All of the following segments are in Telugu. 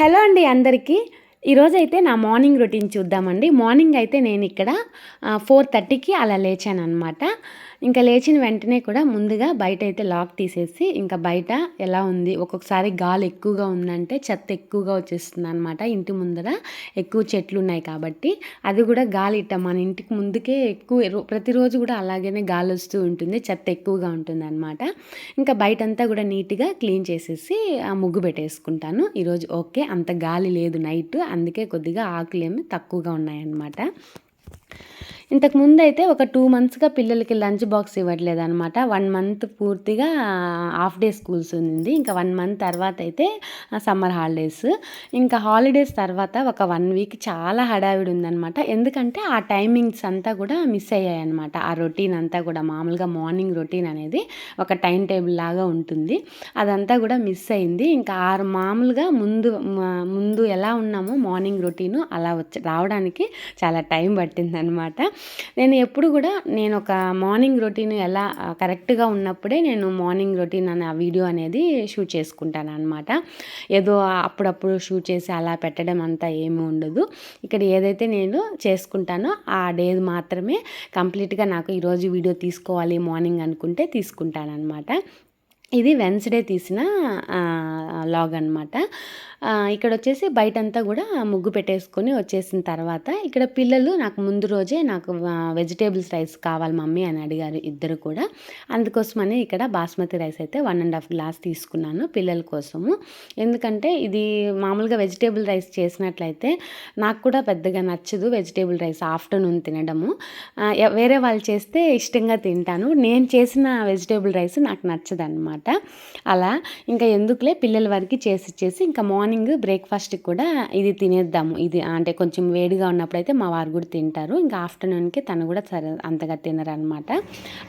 హలో అండి అందరికీ. ఈరోజైతే నా మార్నింగ్ రొటీన్ చూద్దామండి. మార్నింగ్ అయితే నేను ఇక్కడ 4:30కి అలా లేచాననమాట. ఇంకా లేచిన వెంటనే కూడా ముందుగా బయటైతే లాక్ తీసేసి, ఇంకా బయట ఎలా ఉంది, ఒక్కొక్కసారి గాలి ఎక్కువగా ఉందంటే చెత్త ఎక్కువగా వచ్చేస్తుందనమాట. ఇంటి ముందర ఎక్కువ చెట్లు ఉన్నాయి కాబట్టి, అది కూడా గాలి మన ఇంటికి ముందుకే ఎక్కువ ప్రతిరోజు కూడా అలాగనే గాలి వస్తూ ఉంటుంది, చెత్త ఎక్కువగా ఉంటుందన్నమాట. ఇంకా బయటంతా కూడా నీట్గా క్లీన్ చేసేసి ముగ్గు పెట్టేసుకుంటాను. ఈరోజు ఓకే, అంత గాలి లేదు నైట్, అందుకే కొద్దిగా ఆకులేమి తక్కువగా ఉన్నాయన్నమాట. ఇంతకుముందు అయితే ఒక 2 మంత్స్‌గా పిల్లలకి లంచ్ బాక్స్ ఇవ్వట్లేదనమాట. 1 మంత్ పూర్తిగా హాఫ్ డే స్కూల్స్ ఉంది. ఇంకా 1 మంత్ తర్వాత అయితే సమ్మర్ హాలిడేస్. ఇంకా హాలిడేస్ తర్వాత ఒక 1 వీక్ చాలా హడావిడి ఉందనమాట. ఎందుకంటే ఆ టైమింగ్స్ అంతా కూడా మిస్ అయ్యాయన్నమాట. ఆ రొటీన్ అంతా కూడా మామూలుగా మార్నింగ్ రొటీన్ అనేది ఒక టైం టేబుల్ లాగా ఉంటుంది. అదంతా కూడా మిస్ అయింది. ఇంకా మామూలుగా ముందు ఎలా ఉన్నామో మార్నింగ్ రొటీను అలా రావడానికి చాలా టైం పట్టిందనమాట. నేను ఎప్పుడు కూడా నేను ఒక మార్నింగ్ రొటీన్ ఎలా కరెక్ట్గా ఉన్నప్పుడే నేను మార్నింగ్ రొటీన్ అనే వీడియో అనేది షూట్ చేసుకుంటాను అనమాట. ఏదో అప్పుడప్పుడు షూట్ చేసి అలా పెట్టడం అంతా ఏమీ ఉండదు. ఇక్కడ ఏదైతే నేను చేసుకుంటానో ఆ డే మాత్రమే కంప్లీట్గా నాకు ఈరోజు వీడియో తీసుకోవాలి మార్నింగ్ అనుకుంటే తీసుకుంటానమాట. ఇది వెన్స్డే తీసిన లాగ్ అనమాట. ఇక్కడ వచ్చేసి బయటంతా కూడా ముగ్గు పెట్టేసుకొని వచ్చేసిన తర్వాత ఇక్కడ పిల్లలు నాకు ముందు రోజే నాకు వెజిటేబుల్స్ రైస్ కావాలి మమ్మీ అని అడిగారు ఇద్దరు కూడా. అందుకోసమని ఇక్కడ బాస్మతి రైస్ అయితే 1.5 గ్లాస్ తీసుకున్నాను పిల్లల కోసము. ఎందుకంటే ఇది మామూలుగా వెజిటేబుల్ రైస్ చేసినట్లయితే నాకు కూడా పెద్దగా నచ్చదు వెజిటేబుల్ రైస్ ఆఫ్టర్నూన్ తినడము. వేరే వాళ్ళు చేస్తే ఇష్టంగా తింటాను, నేను చేసిన వెజిటేబుల్ రైస్ నాకు నచ్చదన్నమాట. అలా ఇంకా ఎందుకులే పిల్లల వరకు చేసి ఇంకా మార్నింగ్ బ్రేక్ఫాస్ట్కి కూడా ఇది తినేద్దాము, ఇది అంటే కొంచెం వేడిగా ఉన్నప్పుడైతే మా వారు కూడా తింటారు. ఇంకా ఆఫ్టర్నూన్కి తను కూడా సరే అంతగా తినరు అనమాట.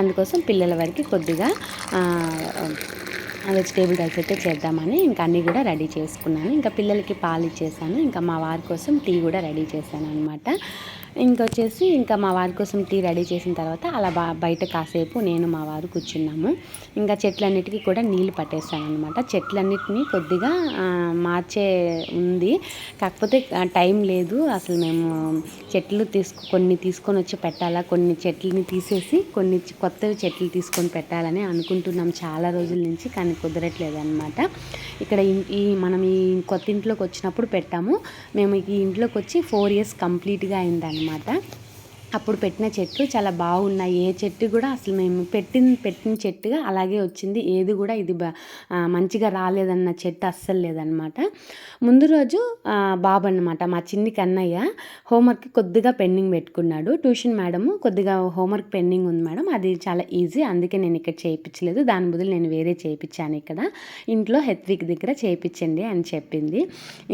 అందుకోసం పిల్లల వరకు కొద్దిగా వెజిటేబుల్ రైస్ అయితే చేద్దామని ఇంకా అన్నీ కూడా రెడీ చేసుకున్నాను. ఇంకా పిల్లలకి పాలు ఇచ్చేసాను, ఇంకా మా వారి కోసం టీ కూడా రెడీ చేశాను అనమాట. ఇంకొచ్చేసి ఇంకా మా వారి కోసం టీ రెడీ చేసిన తర్వాత అలా బయట కాసేపు నేను మా వారు కూర్చున్నాము. ఇంకా చెట్లన్నిటికీ కూడా నీళ్లు పట్టేస్తాను అనమాట. చెట్లన్నిటినీ కొద్దిగా మార్చే ఉంది, కాకపోతే టైం లేదు. అసలు మేము చెట్లు కొన్ని తీసుకొని వచ్చి పెట్టాలా, కొన్ని చెట్లని తీసేసి కొన్ని కొత్తవి చెట్లు తీసుకొని పెట్టాలని అనుకుంటున్నాం చాలా రోజుల నుంచి, కానీ కుదరట్లేదు అనమాట. ఇక్కడ మనం ఈ కొత్త ఇంట్లోకి వచ్చినప్పుడు పెట్టాము. మేము ఈ ఇంట్లోకి వచ్చి 4 years కంప్లీట్గా అయిందన్నమాట. అప్పుడు పెట్టిన చెట్లు చాలా బాగున్నాయి. ఏ చెట్టు కూడా అసలు మేము పెట్టిన చెట్టుగా అలాగే వచ్చింది. ఏది కూడా ఇది మంచిగా రాలేదన్న చెట్టు అస్సలు లేదనమాట. ముందు రోజు బాబు అనమాట, మా చిన్ని కన్నయ్య హోంవర్క్ కొద్దిగా పెండింగ్ పెట్టుకున్నాడు. ట్యూషన్ మేడము కొద్దిగా హోంవర్క్ పెండింగ్ ఉంది మేడం, అది చాలా ఈజీ, అందుకే నేను ఇక్కడ చేయించలేదు, దాని బదులు నేను వేరే చేయించాను, ఇక్కడ ఇంట్లో హెత్విక్ దగ్గర చేయించండి అని చెప్పింది.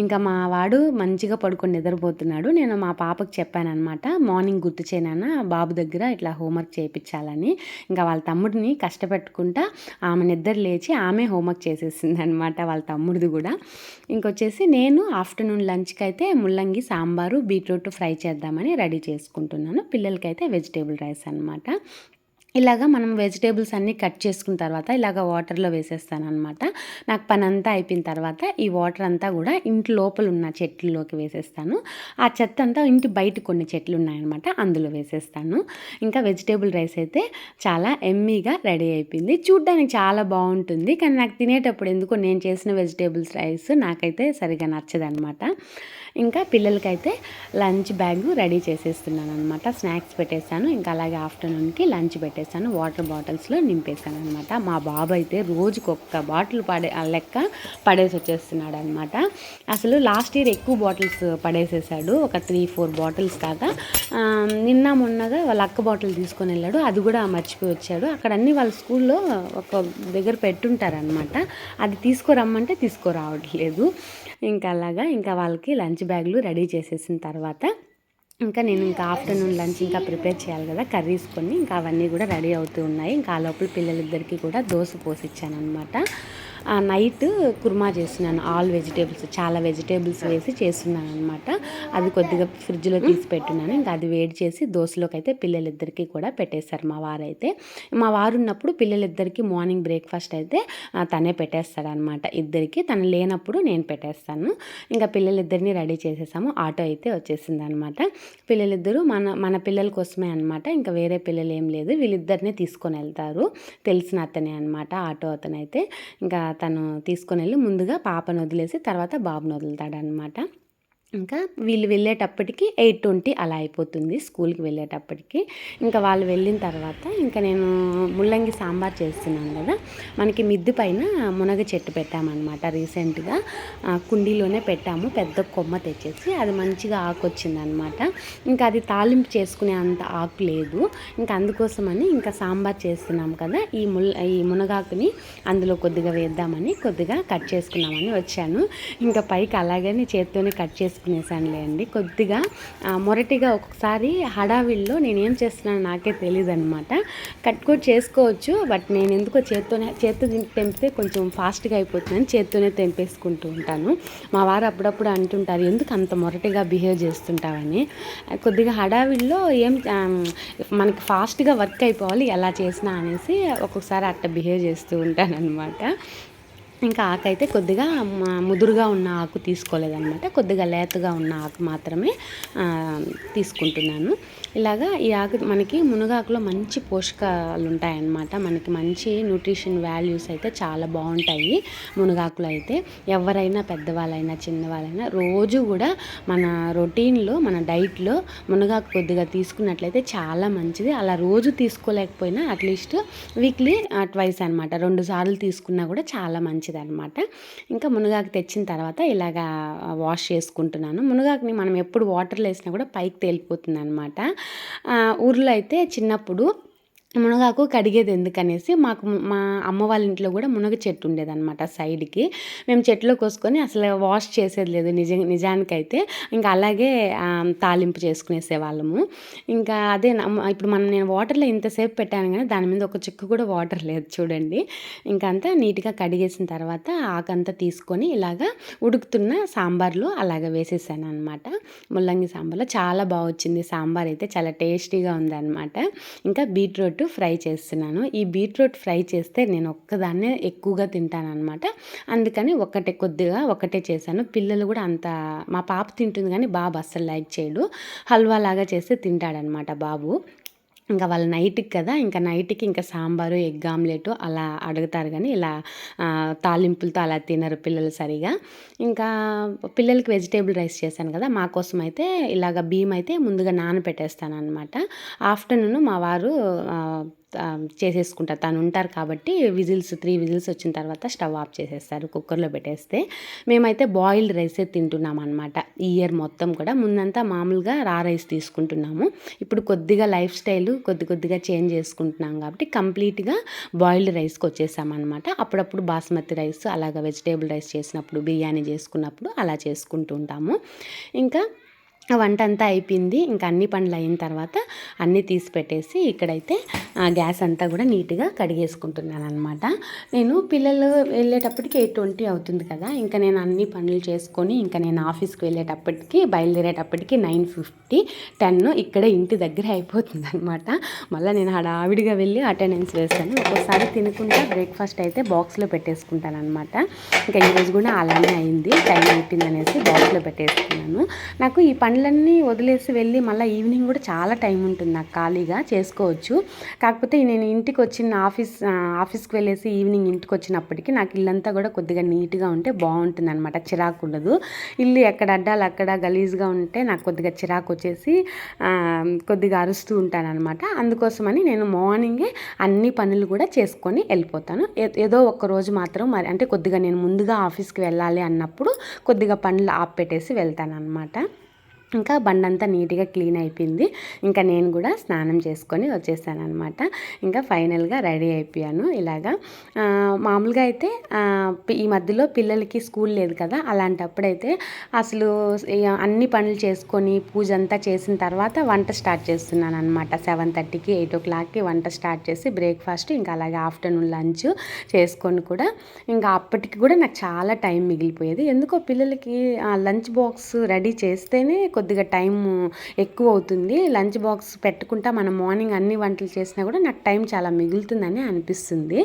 ఇంకా మా వాడు మంచిగా పడుకొని నిద్రపోతున్నాడు. నేను మా పాపకు చెప్పాను అనమాట, మార్నింగ్ గుర్తు చేయనన్న బాబు దగ్గర ఇట్లా హోంవర్క్ చేయించాలని. ఇంకా వాళ్ళ తమ్ముడిని కష్టపెట్టుకుంటా ఆమె నిద్ర లేచి ఆమె హోంవర్క్ చేసేసింది అనమాట, వాళ్ళ తమ్ముడిది కూడా. ఇంకొచ్చేసి నేను ఆఫ్టర్నూన్ లంచ్కి అయితే ముల్లంగి సాంబారు బీట్రూట్ ఫ్రై చేద్దామని రెడీ చేసుకుంటున్నాను. పిల్లలకైతే వెజిటేబుల్ రైస్ అనమాట. ఇలాగా మనం వెజిటేబుల్స్ అన్నీ కట్ చేసుకున్న తర్వాత ఇలాగ వాటర్లో వేసేస్తాను అనమాట. నాకు పని అంతా అయిపోయిన తర్వాత ఈ వాటర్ అంతా కూడా ఇంటి లోపల ఉన్న చెట్లలోకి వేసేస్తాను. ఆ చెత్త అంతా ఇంటి బయట కొన్ని చెట్లు ఉన్నాయన్నమాట, అందులో వేసేస్తాను. ఇంకా వెజిటేబుల్ రైస్ అయితే చాలా ఎమ్మీగా రెడీ అయిపోయింది. చూడ్డానికి చాలా బాగుంటుంది, కానీ నాకు తినేటప్పుడు ఎందుకో నేను చేసిన వెజిటేబుల్స్ రైస్ నాకైతే సరిగా నచ్చదనమాట. ఇంకా పిల్లలకైతే లంచ్ బ్యాగ్ రెడీ చేసేస్తున్నాను అనమాట. స్నాక్స్ పెట్టేస్తాను, ఇంకా అలాగే ఆఫ్టర్నూన్కి లంచ్ పెట్టేస్తాను. వాటర్ బాటిల్స్లో నింపేస్తాను అనమాట. మా బాబు అయితే రోజుకి ఒక్క బాటిల్ లెక్క పడేసి వచ్చేస్తున్నాడు అనమాట. అసలు లాస్ట్ ఇయర్ ఎక్కువ బాటిల్స్ పడేసేసాడు, ఒక 3-4 బాటిల్స్ దాకా. నిన్న మొన్నగా వాళ్ళ అక్క బాటిల్ తీసుకొని వెళ్ళాడు, అది కూడా మర్చిపోయి వచ్చాడు. అక్కడ అన్నీ వాళ్ళ స్కూల్లో ఒక దగ్గర పెట్టుంటారనమాట, అది తీసుకురమ్మంటే తీసుకురావట్లేదు. ఇంకా అలాగా ఇంకా వాళ్ళకి లంచ్ బ్యాగులు రెడీ చేసేసిన తర్వాత నేను ఆఫ్టర్నూన్ లంచ్ ఇంకా ప్రిపేర్ చేయాలి కదా, కర్రీస్ కొన్ని ఇంకా అవన్నీ కూడా రెడీ అవుతూ ఉన్నాయి. ఇంకా ఆ లోపల పిల్లలిద్దరికీ కూడా దోశ పోసిచ్చాను అనమాట. నైట్ కుర్మా చేస్తున్నాను. ఆల్ వెజిటేబుల్స్, చాలా వెజిటేబుల్స్ వేసి చేస్తున్నాను అనమాట. అది కొద్దిగా ఫ్రిడ్జ్లో తీసి పెట్టున్నాను. ఇంకా అది వేడి చేసి దోశలోకి అయితే పిల్లలిద్దరికీ కూడా పెట్టేశారు మా వారైతే. మా వారు ఉన్నప్పుడు పిల్లలిద్దరికీ మార్నింగ్ బ్రేక్ఫాస్ట్ అయితే తనే పెట్టేస్తాడనమాట ఇద్దరికి. తను లేనప్పుడు నేను పెట్టేస్తాను. ఇంకా పిల్లలిద్దరిని రెడీ చేసేసాము. ఆటో అయితే వచ్చేసింది అనమాట. పిల్లలిద్దరూ మన పిల్లల కోసమే అనమాట, ఇంకా వేరే పిల్లలు ఏం లేదు. వీళ్ళిద్దరిని తీసుకొని వెళ్తారు. తెలిసిన అతనే అనమాట ఆటో అతనైతే. ఇంకా తను తీసుకొని వెళ్ళి ముందుగా పాపను వదిలేసి తర్వాత బాబును వదులుతాడనమాట. ఇంకా వీళ్ళు వెళ్ళేటప్పటికి 8:20 అలా అయిపోతుంది స్కూల్కి వెళ్ళేటప్పటికి. ఇంకా వాళ్ళు వెళ్ళిన తర్వాత ఇంకా నేను ముల్లంగి సాంబార్ చేస్తున్నాను కదా. మనకి మిద్ది పైన మునగ చెట్టు పెట్టామన్నమాట రీసెంట్గా. కుండీలోనే పెట్టాము, పెద్ద కొమ్మ తెచ్చేసి. అది మంచిగా ఆకు వచ్చిందనమాట. ఇంకా అది తాలింపు చేసుకునే అంత ఆకు లేదు. ఇంకా అందుకోసమని ఇంకా సాంబార్ చేస్తున్నాం కదా, ఈ మునగాకుని అందులో కొద్దిగా వేద్దామని కొద్దిగా కట్ చేసుకున్నామని వచ్చాను. ఇంకా పైకి అలాగని చేత్తోనే కట్ చేసుకునేసానులే అండి. కొద్దిగా మొరటిగా ఒక్కొక్కసారి హడావిల్లో నేను ఏం చేస్తున్నానో నాకే తెలియదు అనమాట. కట్ కూడా చేసుకోవచ్చు, బట్ నేను ఎందుకో చేత్తో తెంపితే కొంచెం ఫాస్ట్గా అయిపోతుందని చేత్తోనే తెంపేసుకుంటూ ఉంటాను. మా వారు అప్పుడప్పుడు అంటుంటారు, ఎందుకు అంత మొరటిగా బిహేవ్ చేస్తుంటావని. కొద్దిగా హడావిల్లో మనకి ఫాస్ట్గా వర్క్ అయిపోవాలి ఎలా చేసినా అనేసి ఒక్కొక్కసారి అట్ట బిహేవ్ చేస్తూ ఉంటానన్నమాట. ఇంకా ఆకైతే కొద్దిగా ముదురుగా ఉన్న ఆకు తీసుకోలేదన్నమాట, కొద్దిగా లేతగా ఉన్న ఆకు మాత్రమే తీసుకుంటున్నాను. ఇలాగా ఈ ఆకు మనకి మునగాకులో మంచి పోషకాలు ఉంటాయన్నమాట. మనకి మంచి న్యూట్రిషన్ వాల్యూస్ అయితే చాలా బాగుంటాయి మునగాకులో అయితే. ఎవరైనా పెద్దవాళ్ళైనా చిన్నవాళ్ళైనా రోజు కూడా మన రొటీన్లో మన డైట్లో మునగాకు కొద్దిగా తీసుకున్నట్లయితే చాలా మంచిది. అలా రోజు తీసుకోలేకపోయినా అట్లీస్ట్ వీక్లీ ట్వైస్ అనమాట, 2 సార్లు తీసుకున్నా కూడా చాలా మంచిది అనమాట. ఇంకా మునగాకు తెచ్చిన తర్వాత ఇలాగా వాష్ చేసుకుంటున్నాను. మునగాకుని మనం ఎప్పుడు వాటర్లో వేసినా కూడా పైకి తేలిపోతుంది అనమాట. ఊర్లో అయితే చిన్నప్పుడు మునగాకు కడిగేది ఎందుకనేసి మా అమ్మ వాళ్ళ ఇంట్లో కూడా మునగ చెట్టు ఉండేదన్నమాట సైడ్కి. మేము చెట్లో కోసుకొని అసలు వాష్ చేసేది లేదు నిజానికైతే. ఇంకా అలాగే తాలింపు చేసుకునేసేవాళ్ళము. ఇంకా అదే ఇప్పుడు నేను వాటర్లో ఇంతసేపు పెట్టాను కానీ దాని మీద ఒక చుక్క కూడా వాటర్ లేదు చూడండి. ఇంకంతా నీట్గా కడిగేసిన తర్వాత ఆకంతా తీసుకొని ఇలాగా ఉడుకుతున్న సాంబార్లో అలాగ వేసేసాను అనమాట. ముల్లంగి సాంబార్లో చాలా బాగా వచ్చింది సాంబార్ అయితే, చాలా టేస్టీగా ఉందన్నమాట. ఇంకా బీట్రూట్ ఫ్రై చేస్తున్నాను. ఈ బీట్రూట్ ఫ్రై చేస్తే నేను ఒక్కదాన్నే ఎక్కువగా తింటానన్నమాట. అందుకని ఒకటే చేశాను. పిల్లలు కూడా మా పాప తింటుంది కానీ బాబు అస్సలు లైక్ చేయడు. హల్వా లాగా చేస్తే తింటాడనమాట బాబు. ఇంకా వాళ్ళ నైట్కి కదా, ఇంకా నైట్కి ఇంకా సాంబారు ఎగ్ ఆమ్లెట్ అలా అడుగుతారు కానీ ఇలా తాలింపులతో అలా తినరు పిల్లలు సరిగా. ఇంకా పిల్లలకి వెజిటేబుల్ రైస్ చేశాను కదా, మా కోసం అయితే ఇలాగ బియ్యం అయితే ముందుగా నానబెట్టేస్తాను అనమాట. ఆఫ్టర్నూన్ మా వారు చేసేసుకుంటారు, తను ఉంటారు కాబట్టి 3 విజిల్స్ వచ్చిన తర్వాత స్టవ్ ఆఫ్ చేసేస్తారు కుక్కర్లో పెట్టేస్తే. మేమైతే బాయిల్డ్ రైసే తింటున్నాం అనమాట ఈ ఇయర్ మొత్తం కూడా. ముందంతా మామూలుగా రైస్ తీసుకుంటున్నాము. ఇప్పుడు కొద్దిగా లైఫ్ స్టైల్ కొద్దిగా చేంజ్ చేసుకుంటున్నాం కాబట్టి కంప్లీట్గా బాయిల్డ్ రైస్కి వచ్చేసామన్నమాట. అప్పుడప్పుడు బాస్మతి రైస్ అలాగ వెజిటేబుల్ రైస్ చేసినప్పుడు, బిర్యానీ చేసుకున్నప్పుడు అలా చేసుకుంటూ ఉంటాము. ఇంకా వంట అంతా అయిపోయింది. ఇంకా అన్ని పనులు అయిన తర్వాత అన్నీ తీసి పెట్టేసి ఇక్కడైతే గ్యాస్ అంతా కూడా నీట్గా కడిగేసుకుంటున్నాను అనమాట. నేను పిల్లలు వెళ్ళేటప్పటికి 8:20 అవుతుంది కదా. ఇంకా నేను అన్ని పనులు చేసుకొని ఇంకా నేను ఆఫీస్కి బయలుదేరేటప్పటికి 9:50, 10 ఇక్కడ ఇంటి దగ్గర అయిపోతుంది అనమాట. మళ్ళీ నేను హడావిడిగా వెళ్ళి అటెండెన్స్ వేస్తాను. ఒక్కోసారి తినకుండా బ్రేక్ఫాస్ట్ అయితే బాక్స్లో పెట్టేసుకుంటాను అనమాట. ఇంకా ఈరోజు కూడా అలానే అయింది, టైం అయిపోయింది అనేసి బాక్స్లో పెట్టేసుకున్నాను. నాకు ఈ పనులన్నీ వదిలేసి వెళ్ళి మళ్ళీ ఈవినింగ్ కూడా చాలా టైం ఉంటుంది నాకు ఖాళీగా చేసుకోవచ్చు. కాకపోతే నేను ఇంటికి వచ్చిన ఆఫీస్కి వెళ్ళేసి ఈవినింగ్ ఇంటికి వచ్చినప్పటికీ నాకు ఇల్లంతా కూడా కొద్దిగా నీట్గా ఉంటే బాగుంటుంది అనమాట, చిరాకు ఉండదు. ఇల్లు ఎక్కడ అడ్డాలు అక్కడ గలీజ్గా ఉంటే నాకు కొద్దిగా చిరాకు వచ్చేసి కొద్దిగా అరుస్తూ ఉంటానన్నమాట. అందుకోసమని నేను మార్నింగే అన్ని పనులు కూడా చేసుకొని వెళ్ళిపోతాను. ఏదో ఒక్క రోజు మాత్రం అంటే కొద్దిగా నేను ముందుగా ఆఫీస్కి వెళ్ళాలి అన్నప్పుడు కొద్దిగా పనులు ఆపెట్టేసి వెళ్తాను అనమాట. ఇంకా బండంతా నీట్గా క్లీన్ అయిపోయింది. ఇంకా నేను కూడా స్నానం చేసుకొని వచ్చేసాను అనమాట. ఇంకా ఫైనల్గా రెడీ అయిపోయాను. ఇలాగా మామూలుగా అయితే ఈ మధ్యలో పిల్లలకి స్కూల్ లేదు కదా, అలాంటప్పుడైతే అసలు అన్ని పనులు చేసుకొని పూజ అంతా చేసిన తర్వాత వంట స్టార్ట్ చేస్తున్నాను అనమాట. 7:30కి 8 వంట స్టార్ట్ చేసి బ్రేక్ఫాస్ట్, ఇంకా అలాగే ఆఫ్టర్నూన్ లంచ్ చేసుకొని కూడా ఇంకా అప్పటికి కూడా నాకు చాలా టైం మిగిలిపోయేది. ఎందుకో పిల్లలకి లంచ్ బాక్స్ రెడీ చేస్తేనే కొద్దిగా టైం ఎక్కువ అవుతుంది. లంచ్ బాక్స్ పెట్టుకుంటా మనం మార్నింగ్ అన్ని వంటలు చేసినా కూడా నాకు టైం చాలా మిగులుతుందని అనిపిస్తుంది.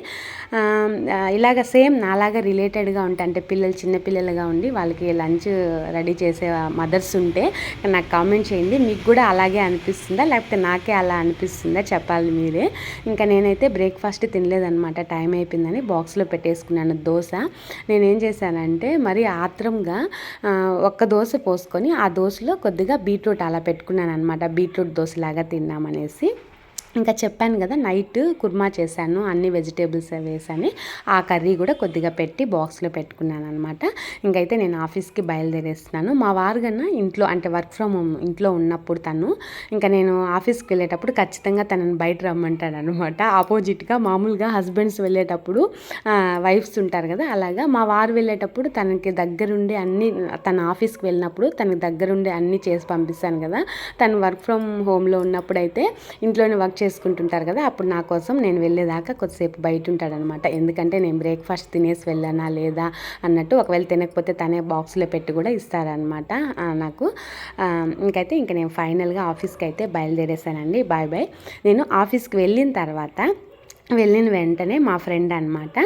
ఇలాగ సేమ్ నాలాగా రిలేటెడ్గా ఉంటాయి, అంటే పిల్లలు చిన్నపిల్లలుగా ఉండి వాళ్ళకి లంచ్ రెడీ చేసే మదర్స్ ఉంటే నాకు కామెంట్ చేయండి. మీకు కూడా అలాగే అనిపిస్తుందా లేకపోతే నాకే అలా అనిపిస్తుందా చెప్పాలి మీరే. ఇంకా నేనైతే బ్రేక్ఫాస్ట్ తినలేదనమాట, టైం అయిపోయిందని బాక్స్లో పెట్టేసుకున్నాను దోశ. నేనేం చేశానంటే మరి ఆత్రంగా ఒక్క దోశ పోసుకొని ఆ దోశలో కొద్దిగా బీట్రూట్ అలా పెట్టుకున్నాను అనమాట. బీట్రూట్ దోశలాగా తిన్నామనేసి. ఇంకా చెప్పాను కదా నైట్ కుర్మా చేశాను, అన్ని వెజిటేబుల్స్ వేసాను. ఆ కర్రీ కూడా కొద్దిగా పెట్టి బాక్స్లో పెట్టుకున్నాను అనమాట. ఇంకైతే నేను ఆఫీస్కి బయలుదేరేస్తున్నాను. మా వారు కన్నా ఇంట్లో అంటే వర్క్ ఫ్రమ్ హోమ్ ఇంట్లో ఉన్నప్పుడు తను ఇంకా నేను ఆఫీస్కి వెళ్ళేటప్పుడు ఖచ్చితంగా తనని బయట రమ్మంటాడు అనమాట. ఆపోజిట్గా మామూలుగా హస్బెండ్స్ వెళ్ళేటప్పుడు వైఫ్స్ ఉంటారు కదా, అలాగా మా వారు వెళ్ళేటప్పుడు తనకి దగ్గరుండి అన్నీ, తన ఆఫీస్కి వెళ్ళినప్పుడు తనకి దగ్గరుండి అన్నీ చేసి పంపిస్తాను కదా. తను వర్క్ ఫ్రమ్ హోమ్లో ఉన్నప్పుడు అయితే ఇంట్లోనే వర్క్ చేసుకుంటుంటారు కదా, అప్పుడు నా కోసం నేను వెళ్ళేదాకా కొద్దిసేపు బయట ఉంటాడనమాట. ఎందుకంటే నేను బ్రేక్ఫాస్ట్ తినేసి వెళ్ళానా లేదా అన్నట్టు, ఒకవేళ తినకపోతే తనే బాక్స్లో పెట్టి కూడా ఇస్తారనమాట నాకు. ఇంకైతే ఇంక నేను ఫైనల్గా ఆఫీస్కి అయితే బయలుదేరేసానండి. Bye bye. నేను ఆఫీస్కి వెళ్ళిన తర్వాత వెళ్ళిన వెంటనే మా ఫ్రెండ్ అనమాట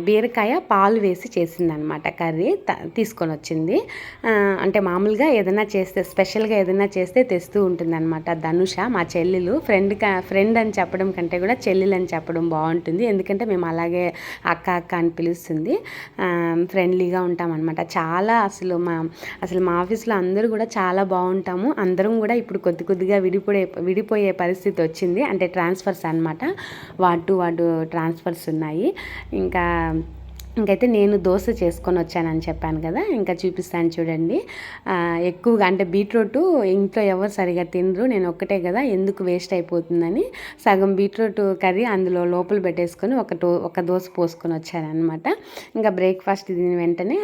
బీరకాయ పాలు వేసి చేసిందనమాట కర్రీ తీసుకొని వచ్చింది. అంటే మామూలుగా ఏదైనా చేస్తే స్పెషల్గా ఏదైనా చేస్తే తెస్తూ ఉంటుందన్నమాట ధనుష, మా చెల్లెలు. ఫ్రెండ్ అని చెప్పడం కంటే కూడా చెల్లెలు అని చెప్పడం బాగుంటుంది, ఎందుకంటే మేము అలాగే అక్క అక్క అని పిలుస్తుంది. ఫ్రెండ్లీగా ఉంటామన్నమాట చాలా. అసలు మా ఆఫీస్లో అందరూ కూడా చాలా బాగుంటాము. అందరం కూడా ఇప్పుడు కొద్దిగా విడిపోయే పరిస్థితి వచ్చింది, అంటే ట్రాన్స్ఫర్స్ అనమాట. వాటు ట్రాన్స్ఫర్స్ ఉన్నాయి. ఇంకైతే నేను దోశ చేసుకొని వచ్చానని చెప్పాను కదా, ఇంకా చూపిస్తాను చూడండి. ఎక్కువగా అంటే బీట్రూట్ ఇంట్లో ఎవరు సరిగా తినరు, నేను ఒక్కటే కదా ఎందుకు వేస్ట్ అయిపోతుందని సగం బీట్రూట్ కర్రీ అందులో లోపల పెట్టేసుకొని ఒక దోశ పోసుకొని వచ్చానమాట. ఇంకా బ్రేక్ఫాస్ట్ తిని వెంటనే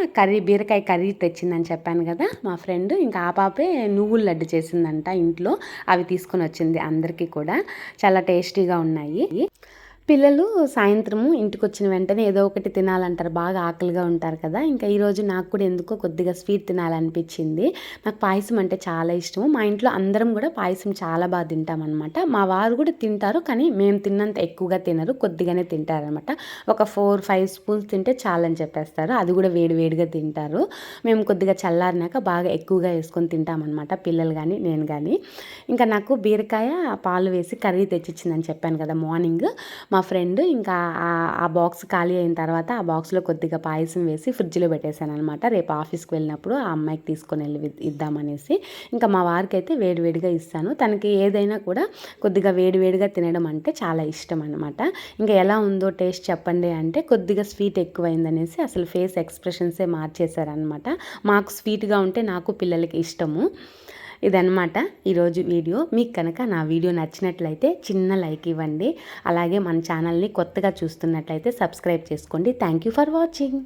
బీరకాయ కర్రీ తెచ్చిందని చెప్పాను కదా మా ఫ్రెండ్. ఇంకా ఆ పాపే నువ్వుల లడ్డు చేసిందంట ఇంట్లో, అవి తీసుకొని వచ్చింది అందరికీ కూడా. చాలా టేస్టీగా ఉన్నాయి. పిల్లలు సాయంత్రము ఇంటికి వచ్చిన వెంటనే ఏదో ఒకటి తినాలంటారు, బాగా ఆకలిగా ఉంటారు కదా. ఇంకా ఈరోజు నాకు కూడా ఎందుకో కొద్దిగా స్వీట్ తినాలనిపించింది. నాకు పాయసం అంటే చాలా ఇష్టము. మా ఇంట్లో అందరం కూడా పాయసం చాలా బాగా తింటామన్నమాట. మా వారు కూడా తింటారు, కానీ మేము తిన్నంత ఎక్కువగా తినరు, కొద్దిగానే తింటారనమాట. ఒక 4-5 స్పూన్స్ తింటే చాలని చెప్పేస్తారు, అది కూడా వేడివేడిగా తింటారు. మేము కొద్దిగా చల్లారినాక బాగా ఎక్కువగా వేసుకొని తింటామన్నమాట, పిల్లలు కానీ నేను కానీ. ఇంకా నాకు బీరకాయ పాలు వేసి కర్రీ తెచ్చిచ్చిందని చెప్పాను కదా మార్నింగ్ మా ఫ్రెండ్. ఇంకా ఆ బాక్స్ ఖాళీ అయిన తర్వాత ఆ బాక్స్లో కొద్దిగా పాయసం వేసి ఫ్రిడ్జ్లో పెట్టేశాను అనమాట. రేపు ఆఫీస్కి వెళ్ళినప్పుడు ఆ అమ్మాయికి తీసుకొని వెళ్ళి ఇద్దామనేసి. ఇంకా మా వారికి అయితే వేడివేడిగా ఇస్తాను. తనకి ఏదైనా కూడా కొద్దిగా వేడివేడిగా తినడం అంటే చాలా ఇష్టం అనమాట. ఇంకా ఎలా ఉందో టేస్ట్ చెప్పండి అంటే కొద్దిగా స్వీట్ ఎక్కువైందనేసి అసలు ఫేస్ ఎక్స్ప్రెషన్సే మార్చేశారనమాట. మాకు స్వీట్గా ఉంటే నాకు పిల్లలకి ఇష్టము. ఇదన్నమాట ఈరోజు వీడియో. మీకు కనుక నా వీడియో నచ్చినట్లయితే చిన్న లైక్ ఇవ్వండి. అలాగే మన ఛానల్ని కొత్తగా చూస్తున్నట్లయితే సబ్స్క్రైబ్ చేసుకోండి. Thank you for watching.